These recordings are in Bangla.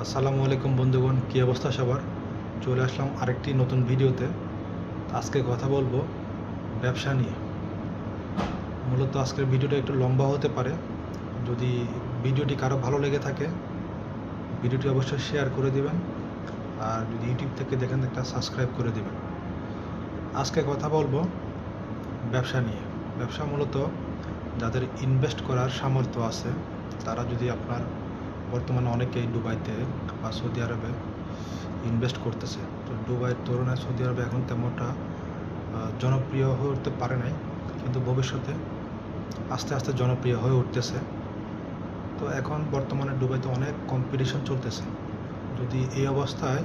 আসসালামু আলাইকুম বন্ধুগণ, কী অবস্থা সবার? চলে আসলাম আরেকটি নতুন ভিডিওতে। আজকে কথা বলবো ব্যবসা নিয়ে। মূলত আজকের ভিডিওটা একটু লম্বা হতে পারে। যদি ভিডিওটি কারো ভালো লেগে থাকে, ভিডিওটি অবশ্যই শেয়ার করে দিবেন। আর যদি ইউটিউব থেকে দেখেন, একটা সাবস্ক্রাইব করে দিবেন। আজকে কথা বলবো ব্যবসা নিয়ে। ব্যবসা মূলত যাদের ইনভেস্ট করার সামর্থ্য আছে, তারা যদি আপনার বর্তমানে অনেকেই দুবাইতে বা সৌদি আরবে ইনভেস্ট করতেছে। তো দুবাইয়ের তুলনায় সৌদি আরবে এখন তেমনটা জনপ্রিয় হয়ে উঠতে পারে নাই, কিন্তু ভবিষ্যতে আস্তে আস্তে জনপ্রিয় হয়ে উঠতেছে। তো এখন বর্তমানে দুবাইতে অনেক কম্পিটিশন চলতেছে। যদি এই অবস্থায়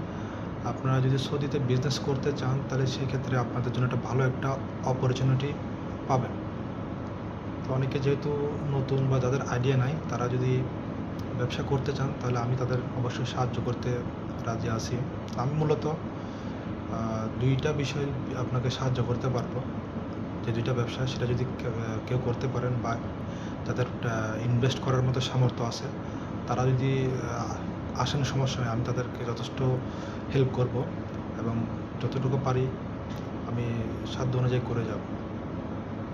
আপনারা যদি সৌদিতে বিজনেস করতে চান, তাহলে সেক্ষেত্রে আপনাদের জন্য একটা ভালো একটা অপরচুনিটি পাবেন। তো অনেকে যেহেতু নতুন বা যাদের আইডিয়া নাই, তারা যদি ব্যবসা করতে চান, তাহলে আমি তাদের অবশ্যই সাহায্য করতে রাজি আছি। আমি মূলত দুইটা বিষয় আপনাকে সাহায্য করতে পারবো। যে দুইটা ব্যবসা, সেটা যদি কেউ করতে পারেন বা যাদের ইনভেস্ট করার মতো সামর্থ্য আছে, তারা যদি আসেন, সমস্যা নেই, আমি তাদেরকে যথেষ্ট হেল্প করব এবং যতটুকু পারি আমি সাধ্য অনুযায়ী করে যাব।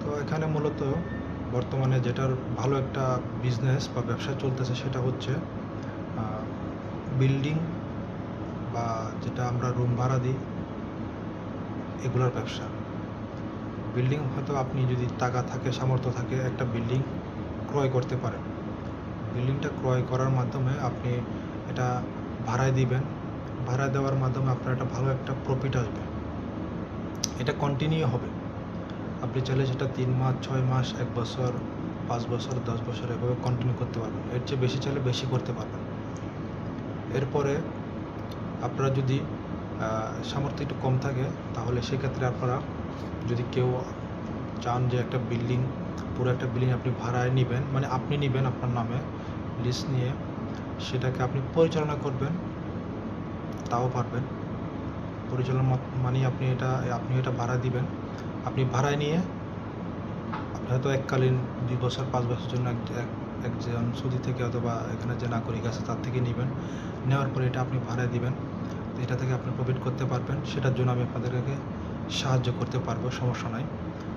তো এখানে মূলত বর্তমানে যেটার ভালো একটা বিজনেস বা ব্যবসা চলতেছে, সেটা হচ্ছে বিল্ডিং বা যেটা আমরা রুম ভাড়া দিই, এগুলোর ব্যবসা। বিল্ডিং হয়তো আপনি যদি টাকা থাকে, সামর্থ্য থাকে, একটা বিল্ডিং ক্রয় করতে পারেন। বিল্ডিংটা ক্রয় করার মাধ্যমে আপনি এটা ভাড়ায় দিবেন। ভাড়া দেওয়ার মাধ্যমে আপনার একটা ভালো একটা প্রফিট আসবে। এটা কন্টিনিউ হবে। আপনি চাইলে সেটা 3 মাস, 6 মাস, 1 বছর, 5 বছর, 10 বছর এভাবে কন্টিনিউ করতে পারবেন। এর চেয়ে বেশি চাইলে বেশি করতে পারবেন। এরপরে আপনারা যদি সামর্থ্য একটু কম থাকে, তাহলে সেক্ষেত্রে আপনারা যদি কেউ চান যে একটা বিল্ডিং, পুরো একটা বিল্ডিং আপনি ভাড়ায় নেবেন, মানে আপনি নেবেন আপনার নামে লিজ নিয়ে, সেটাকে আপনি পরিচালনা করবেন, তাও পারবেন। পরিচালনা মানে আপনি এটা ভাড়া দিবেন। আপনি ভাড়ায় নিয়ে আপনি হয়তো এককালীন 2 বছর, 5 বছরের জন্য একজন সৌদি থেকে অথবা এখানে যে নাগরিক আছে তার থেকে নেবেন। নেওয়ার পরে এটা আপনি ভাড়ায় দিবেন। তো এটা থেকে আপনি প্রফিট করতে পারবেন। সেটার জন্য আমি আপনাদেরকে সাহায্য করতে পারবো, সমস্যা নাই।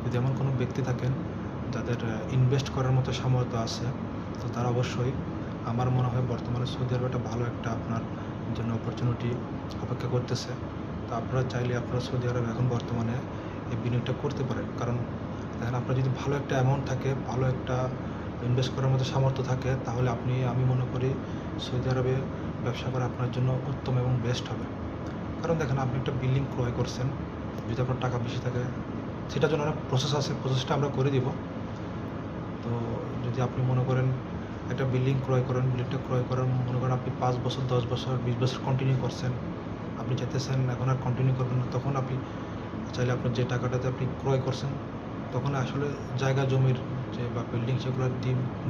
যদি এমন কোনো ব্যক্তি থাকেন যাদের ইনভেস্ট করার মতো সামর্থ্য আছে, তো তারা অবশ্যই, আমার মনে হয় বর্তমানে সৌদি আরবে একটা ভালো একটা আপনার জন্য অপরচুনিটি অপেক্ষা করতেছে। তো আপনারা চাইলে আপনারা সৌদি আরবে এখন বর্তমানে এই বিনিয়োগটা করতে পারেন। কারণ দেখেন, আপনার যদি ভালো একটা অ্যামাউন্ট থাকে, ভালো একটা ইনভেস্ট করার মতো সামর্থ্য থাকে, তাহলে আমি মনে করি সৌদি আরবে ব্যবসা করা আপনার জন্য উত্তম এবং বেস্ট হবে। কারণ দেখেন, আপনি একটা বিল্ডিং ক্রয় করছেন, যদি আপনার টাকা বেশি থাকে, সেটার জন্য অনেক প্রসেস আছে, প্রসেসটা আমরা করে দিব। তো যদি আপনি মনে করেন একটা বিল্ডিং ক্রয় করেন, বিল্ডিংটা ক্রয় করার মনে করেন আপনি 5 বছর, 10 বছর, 20 বছর কন্টিনিউ করছেন, আপনি চাইতেছেন এখন আর কন্টিনিউ করবেন না, তখন আপনি চাইলে আপনার যে টাকাটাতে আপনি ক্রয় করছেন, তখন আসলে জায়গা জমির যে বা বিল্ডিং, সেগুলোর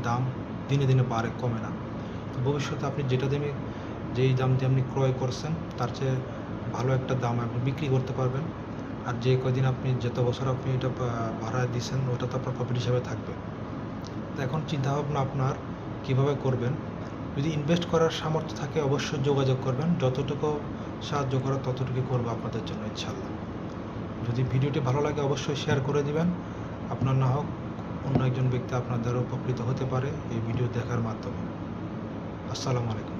দাম দিনে দিনে বাড়ে, কমে না। তো ভবিষ্যতে আপনি যেই দাম দিয়ে আপনি ক্রয় করছেন, তার চেয়ে ভালো একটা দাম আপনি বিক্রি করতে পারবেন। আর যে কয়দিন আপনি, যত বছর আপনি এটা ভাড়া দিয়েছেন, ওটা তো আপনার প্রফিট হিসাবে থাকবে। তো এখন চিন্তাভাবনা আপনার কীভাবে করবেন। যদি ইনভেস্ট করার সামর্থ্য থাকে, অবশ্যই যোগাযোগ করবেন। যতটুকু সাহায্য করার ততটুকু করবো আপনাদের জন্য, ইনশাল্লাহ। যদি ভিডিওটি ভালো লাগে, অবশ্যই শেয়ার করে দিবেন। আপনার না হোক, অন্য একজন ব্যক্তি আপনার দ্বারা উপকৃত হতে পারে এই ভিডিও দেখার মাধ্যমে। আসসালামু আলাইকুম।